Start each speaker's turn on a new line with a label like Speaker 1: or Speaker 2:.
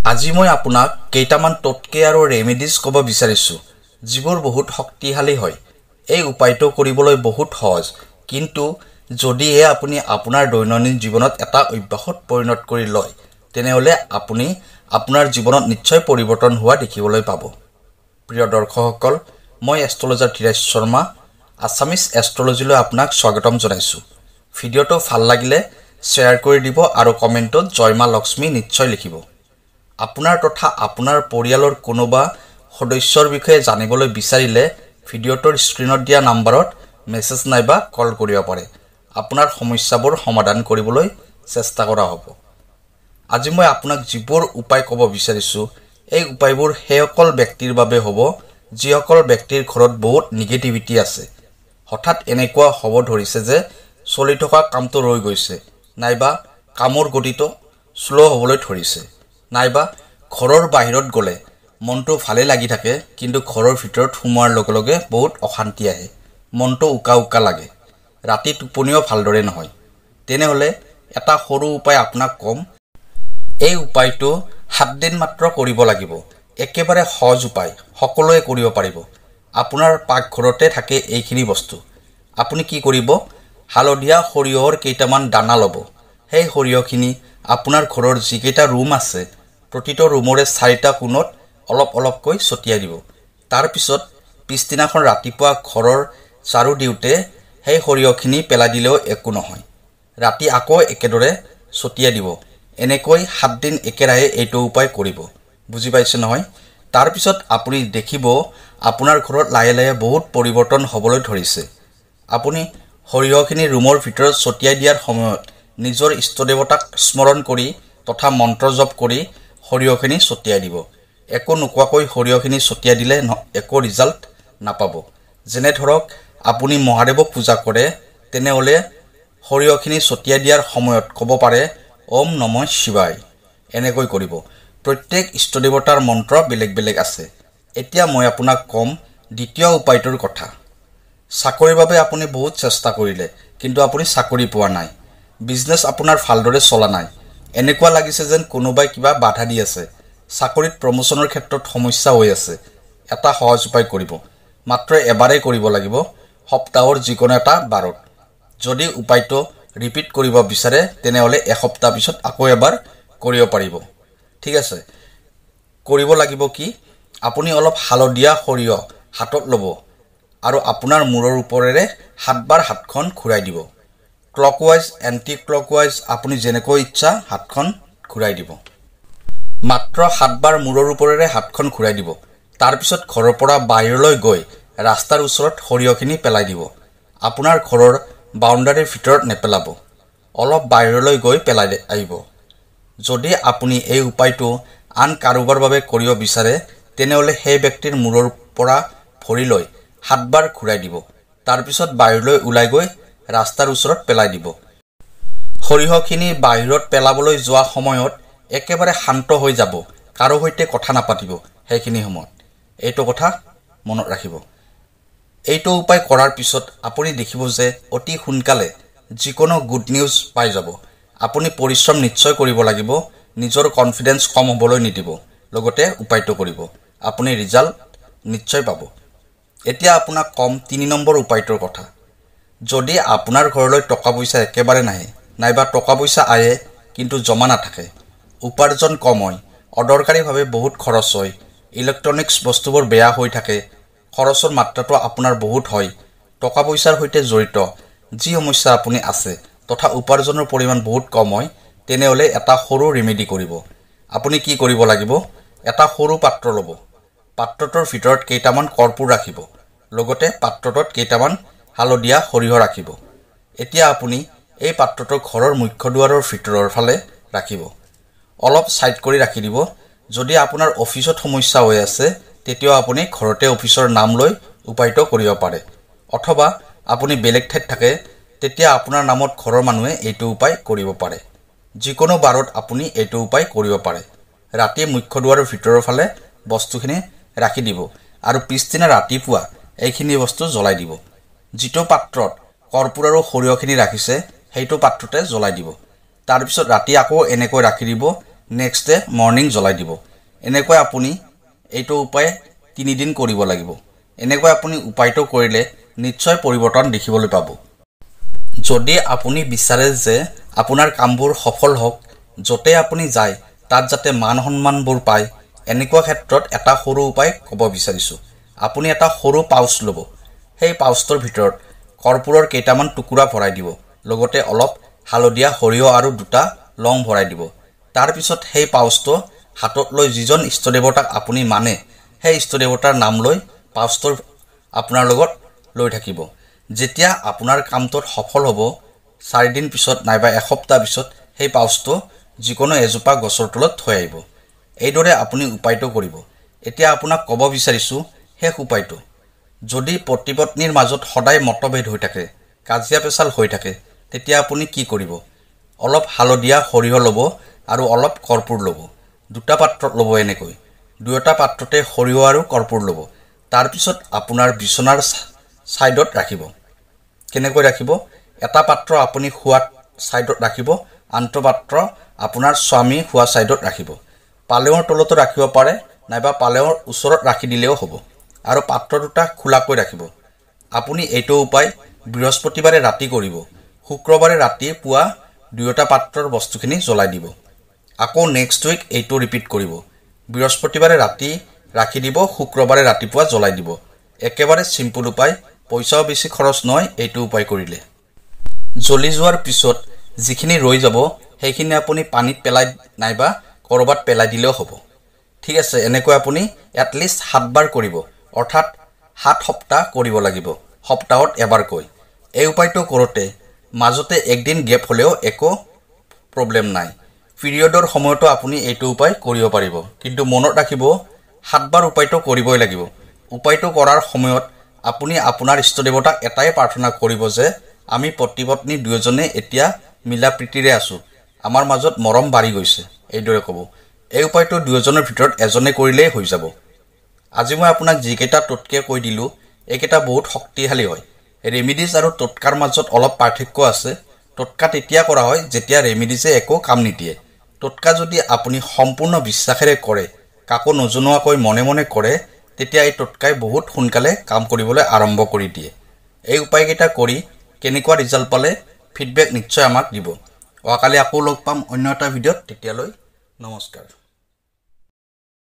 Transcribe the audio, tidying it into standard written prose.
Speaker 1: আজি মই আপোনাক কেইটামান টটকে আৰু ৰেমেডিজ ক'ব বিচাৰিছোঁ যিবোৰ বহুত শক্তিশালী হয়। এই উপায়টো কৰিবলৈ বহুত সহজ, কিন্তু যদিহে আপুনি আপোনাৰ দৈনন্দিন জীৱনত এটা অভ্যাসত পৰিণত কৰি লয় তেনেহ'লে আপুনি আপোনাৰ জীৱনত নিশ্চয় পৰিৱৰ্তন হোৱা দেখিবলৈ পাব। প্ৰিয় দৰ্শকসকল, মই এষ্ট্ৰলজাৰ ধীৰাজ শৰ্মা আছামিজ এষ্ট্ৰলজিলৈ আপোনাক স্বাগতম জনাইছোঁ। ভিডিঅ'টো ভাল লাগিলে শ্বেয়াৰ কৰি দিব আৰু কমেণ্টত জয় মা লক্ষ্মী নিশ্চয় লিখিব। আপোনাৰ তথা আপোনাৰ পৰিয়ালৰ কোনোবা সদস্যৰ বিষয়ে জানিবলৈ বিচাৰিলে ভিডিঅ'টোৰ স্ক্ৰীনত দিয়া নাম্বাৰত মেছেজ নাইবা কল কৰিব পাৰে। আপোনাৰ সমস্যাবোৰ সমাধান কৰিবলৈ চেষ্টা কৰা হ'ব। আজি মই আপোনাক যিবোৰ উপায় ক'ব বিচাৰিছোঁ এই উপায়বোৰ সেইসকল ব্যক্তিৰ বাবে হ'ব যিসকল ব্যক্তিৰ ঘৰত বহুত নিগেটিভিটি আছে। হঠাৎ এনেকুৱা হ'ব ধৰিছে যে চলি থকা কামটো ৰৈ গৈছে, নাইবা কামৰ গতিটো শ্ল' হ'বলৈ ধৰিছে, নাইবা ঘৰৰ বাহিৰত গ'লে মনটো ভালে লাগি থাকে কিন্তু ঘৰৰ ভিতৰত সোমোৱাৰ লগে লগে বহুত অশান্তি আহে, মনটো উকা উকা লাগে, ৰাতি টোপনিও ভালদৰে নহয়। তেনেহ'লে এটা সৰু উপায় আপোনাক ক'ম। এই উপায়টো 7 দিন মাত্ৰ কৰিব লাগিব। একেবাৰে সহজ উপায়, সকলোৱে কৰিব পাৰিব। আপোনাৰ পাকঘৰতে থাকে এইখিনি বস্তু। আপুনি কি কৰিব, হালধীয়া সৰিয়হৰ কেইটামান দানা ল'ব। সেই সৰিয়হখিনি আপোনাৰ ঘৰৰ যিকেইটা ৰুম আছে প্ৰতিটো ৰুমৰে 4টা কোণত অলপ অলপকৈ ছটিয়াই দিব। তাৰপিছত পিছদিনাখন ৰাতিপুৱা ঘৰৰ ঝাৰু দিওঁতে সেই সৰিয়হখিনি পেলাই দিলেও একো নহয়। ৰাতি আকৌ একেদৰে ছটিয়াই দিব। এনেকৈ 7 দিন একেৰাহে এইটো উপায় কৰিব। বুজি পাইছে নহয়? তাৰপিছত আপুনি দেখিব আপোনাৰ ঘৰত লাহে লাহে বহুত পৰিৱৰ্তন হ'বলৈ ধৰিছে। আপুনি সৰিয়হখিনি ৰুমৰ ভিতৰত ছটিয়াই দিয়াৰ সময়ত নিজৰ ইষ্টদেৱতাক স্মৰণ কৰি তথা মন্ত্ৰ জপ কৰি সৰিয়হখিনি ছটিয়াই দিব। একো নোকোৱাকৈ সৰিয়হখিনি ছটিয়াই দিলে একো ৰিজাল্ট নাপাব। যেনে ধৰক আপুনি মহাদেৱক পূজা কৰে, তেনেহ'লে সৰিয়হখিনি ছটিয়াই দিয়াৰ সময়ত ক'ব পাৰে ওম নমঃ শিৱায়। এনেকৈ কৰিব। প্ৰত্যেক ইষ্টদেৱতাৰ মন্ত্ৰ বেলেগ বেলেগ আছে। এতিয়া মই আপোনাক ক'ম দ্বিতীয় উপায়টোৰ কথা। চাকৰিৰ বাবে আপুনি বহুত চেষ্টা কৰিলে কিন্তু আপুনি চাকৰি পোৱা নাই। বিজনেছ আপোনাৰ ভালদৰে চলা নাই। এনেকুৱা লাগিছে যেন কোনোবাই কিবা বাধা দি আছে। চাকৰিত প্ৰমোচনৰ ক্ষেত্ৰত সমস্যা হৈ আছে। এটা সহজ উপায় কৰিব। মাত্ৰ এবাৰেই কৰিব লাগিব, সপ্তাহৰ যিকোনো এটা বাৰত। যদি উপায়টো ৰিপিট কৰিব বিচাৰে তেনেহ'লে এসপ্তাহ পিছত আকৌ এবাৰ কৰিব পাৰিব। ঠিক আছে? কৰিব লাগিব কি, আপুনি অলপ হালধীয়া সৰিয়হ হাতত ল'ব আৰু আপোনাৰ মূৰৰ ওপৰেৰে 7 বাৰ হাতখন ঘূৰাই দিব। ক্লকৱাইজ, এণ্টি ক্লকৱাইজ, আপুনি যেনেকৈ ইচ্ছা হাতখন ঘূৰাই দিব। মাত্ৰ 7 বাৰ মূৰৰ ওপৰেৰে হাতখন ঘূৰাই দিব। তাৰপিছত ঘৰৰ পৰা বাহিৰলৈ গৈ ৰাস্তাৰ ওচৰত সৰিয়হখিনি পেলাই দিব। আপোনাৰ ঘৰৰ বাউণ্ডাৰীৰ ভিতৰত নেপেলাব, অলপ বাহিৰলৈ গৈ পেলাই আহিব। যদি আপুনি এই উপায়টো আন কাৰোবাৰ বাবে কৰিব বিচাৰে তেনেহ'লে সেই ব্যক্তিৰ মূৰৰ পৰা ভৰিলৈ 7 বাৰ ঘূৰাই দিব। তাৰপিছত বাহিৰলৈ ওলাই গৈ ৰাস্তাৰ ওচৰত পেলাই দিব। সৰিয়হখিনি বাহিৰত পেলাবলৈ যোৱা সময়ত একেবাৰে শান্ত হৈ যাব, কাৰো সৈতে কথা নাপাতিব সেইখিনি সময়ত। এইটো কথা মনত ৰাখিব। এইটো উপায় কৰাৰ পিছত আপুনি দেখিব যে অতি সোনকালে যিকোনো গুড নিউজ পাই যাব। আপুনি পৰিশ্ৰম নিশ্চয় কৰিব লাগিব, নিজৰ কনফিডেন্স কম হ'বলৈ নিদিব, লগতে উপায়টো কৰিব। আপুনি ৰিজাল্ট নিশ্চয় পাব। এতিয়া আপোনাক কম 3 নম্বৰ উপায়টোৰ কথা। যদি আপোনাৰ ঘৰলৈ টকা পইচা একেবাৰে নাহে, নাইবা টকা পইচা আহে কিন্তু জমা নাথাকে, উপাৰ্জন কম হয়, অদৰকাৰীভাৱে বহুত খৰচ হয়, ইলেক্ট্ৰনিক্স বস্তুবোৰ বেয়া হৈ থাকে, খৰচৰ মাত্ৰাটো আপোনাৰ বহুত হয়, টকা পইচাৰ সৈতে জড়িত যি সমস্যা আপুনি আছে তথা উপাৰ্জনৰ পৰিমাণ বহুত কম হয়, তেনেহ'লে এটা সৰু ৰেমেডি কৰিব। আপুনি কি কৰিব লাগিব, এটা সৰু পাত্ৰ ল'ব। পাত্ৰটোৰ ভিতৰত কেইটামান কৰ্পূৰ ৰাখিব, লগতে পাত্ৰটোত কেইটামান হালধীয়া সৰিয়হ ৰাখিব। এতিয়া আপুনি এই পাত্ৰটো ঘৰৰ মুখ্য দুৱাৰৰ ভিতৰৰ ফালে ৰাখিব। অলপ ছাইড কৰি ৰাখি দিব। যদি আপোনাৰ অফিচত সমস্যা হৈ আছে তেতিয়াও আপুনি ঘৰতে অফিচৰ নাম লৈ উপায়টো কৰিব পাৰে, অথবা আপুনি বেলেগ ঠাইত থাকে তেতিয়া আপোনাৰ নামত ঘৰৰ মানুহে এইটো উপায় কৰিব পাৰে। যিকোনো বাৰত আপুনি এইটো উপায় কৰিব পাৰে। ৰাতি মুখ্য দুৱাৰৰ ভিতৰৰ ফালে বস্তুখিনি ৰাখি দিব আৰু পিছদিনা ৰাতিপুৱা এইখিনি বস্তু জ্বলাই দিব। যিটো পাত্ৰত কৰ্পূৰ আৰু সৰিয়হখিনি ৰাখিছে সেইটো পাত্ৰতে জ্বলাই দিব। তাৰপিছত ৰাতি আকৌ এনেকৈ ৰাখি দিব। নেক্সট ডে মৰ্নিং জ্বলাই দিব। এনেকৈ আপুনি এইটো উপায় 3 দিন কৰিব লাগিব। এনেকৈ আপুনি উপায়টো কৰিলে নিশ্চয় পৰিৱৰ্তন দেখিবলৈ পাব। যদি আপুনি বিচাৰে যে আপোনাৰ কামবোৰ সফল হওক, য'তে আপুনি যায় তাত যাতে মান সন্মানবোৰ পায়, এনেকুৱা ক্ষেত্ৰত এটা সৰু উপায় ক'ব বিচাৰিছোঁ। আপুনি এটা সৰু পাউচ ল'ব। সেই পাউচটোৰ ভিতৰত কৰ্পূৰৰ কেইটামান টুকুৰা ভৰাই দিব, লগতে অলপ হালধীয়া সৰিয়হ আৰু 2টা লং ভৰাই দিব। তাৰপিছত সেই পাউচটো হাতত লৈ যিজন ইষ্টদেৱতাক আপুনি মানে সেই ইষ্টদেৱতাৰ নাম লৈ পাউচটোৰ আপোনাৰ লগত লৈ থাকিব। যেতিয়া আপোনাৰ কামটোত সফল হ'ব, 4 দিন পিছত নাইবা এসপ্তাহ পিছত সেই পাউচটো যিকোনো এজোপা গছৰ তলত থৈ আহিব। এইদৰে আপুনি উপায়টো কৰিব। এতিয়া আপোনাক ক'ব বিচাৰিছোঁ শেষ উপায়টো। যদি পতি পত্নীৰ মাজত সদায় মতভেদ হৈ থাকে, কাজিয়া পেচাল হৈ থাকে, তেতিয়া আপুনি কি কৰিব? অলপ হালধীয়া সৰিয়হ ল'ব আৰু অলপ কৰ্পূৰ ল'ব। 2টা পাত্ৰত ল'ব। এনেকৈ 2টা পাত্ৰতে সৰিয়হ আৰু কৰ্পূৰ ল'ব। তাৰপিছত আপোনাৰ বিচনাৰ ছাইডত ৰাখিব। কেনেকৈ ৰাখিব? এটা পাত্ৰ আপুনি শোৱাৰ ছাইডত ৰাখিব, আনটো পাত্ৰ আপোনাৰ স্বামী শোৱা ছাইডত ৰাখিব। পালেঙৰ তলতো ৰাখিব পাৰে, নাইবা পালেঙৰ ওচৰত ৰাখি দিলেও হ'ব। আৰু পাত্ৰ 2টা খোলাকৈ ৰাখিব। আপুনি এইটো উপায় বৃহস্পতিবাৰে ৰাতি কৰিব। শুক্ৰবাৰে ৰাতিপুৱা 2টা পাত্ৰৰ বস্তুখিনি জ্বলাই দিব। আকৌ নেক্সট উইক এইটো ৰিপিট কৰিব। বৃহস্পতিবাৰে ৰাতি ৰাখি দিব, শুক্ৰবাৰে ৰাতিপুৱা জ্বলাই দিব। একেবাৰে চিম্পুল উপায়, পইচাও বেছি খৰচ নহয় এইটো উপায় কৰিলে। জ্বলি যোৱাৰ পিছত যিখিনি ৰৈ যাব সেইখিনি আপুনি পানীত পেলাই নাইবা ক'ৰবাত পেলাই দিলেও হ'ব। ঠিক আছে, এনেকৈ আপুনি এটলিষ্ট 7 বাৰ কৰিব, অৰ্থাৎ 7 সপ্তাহ কৰিব লাগিব, সপ্তাহত এবাৰকৈ। এই উপায়টো কৰোঁতে মাজতে একদিন গেপ হ'লেও একো প্ৰব্লেম নাই। পিৰিয়ডৰ সময়তো আপুনি এইটো উপায় কৰিব পাৰিব। কিন্তু মনত ৰাখিব 7 বাৰ উপায়টো কৰিবই লাগিব। উপায়টো কৰাৰ সময়ত আপুনি আপোনাৰ ইষ্টদেৱতাক এটাই প্ৰাৰ্থনা কৰিব যে আমি পতি পত্নী দুয়োজনে এতিয়া মিলা প্ৰীতিৰে আছোঁ, আমাৰ মাজত মৰম বাঢ়ি গৈছে, এইদৰে ক'ব। এই উপায়টো দুয়োজনৰ ভিতৰত এজনে কৰিলেই হৈ যাব। আজি মই আপোনাক যিকেইটা টোটকে কৈ দিলোঁ, এইকেইটা বহুত শক্তিশালী হয়। ৰেমিডিজ আৰু টোটকাৰ মাজত অলপ পাৰ্থক্য আছে। টোটকা তেতিয়া কৰা হয় যেতিয়া ৰেমিডিজে একো কাম নিদিয়ে। টোটকা যদি আপুনি সম্পূৰ্ণ বিশ্বাসেৰে কৰে, কাকো নজনোৱাকৈ মনে মনে কৰে, তেতিয়া এই টোটকাই বহুত সোনকালে কাম কৰিবলৈ আৰম্ভ কৰি দিয়ে। এই উপায়কেইটা কৰি কেনেকুৱা ৰিজাল্ট পালে ফিডবেক নিশ্চয় আমাক দিব। অহাকালি আকৌ লগ পাম অন্য এটা ভিডিঅ'ত। তেতিয়ালৈ নমস্কাৰ।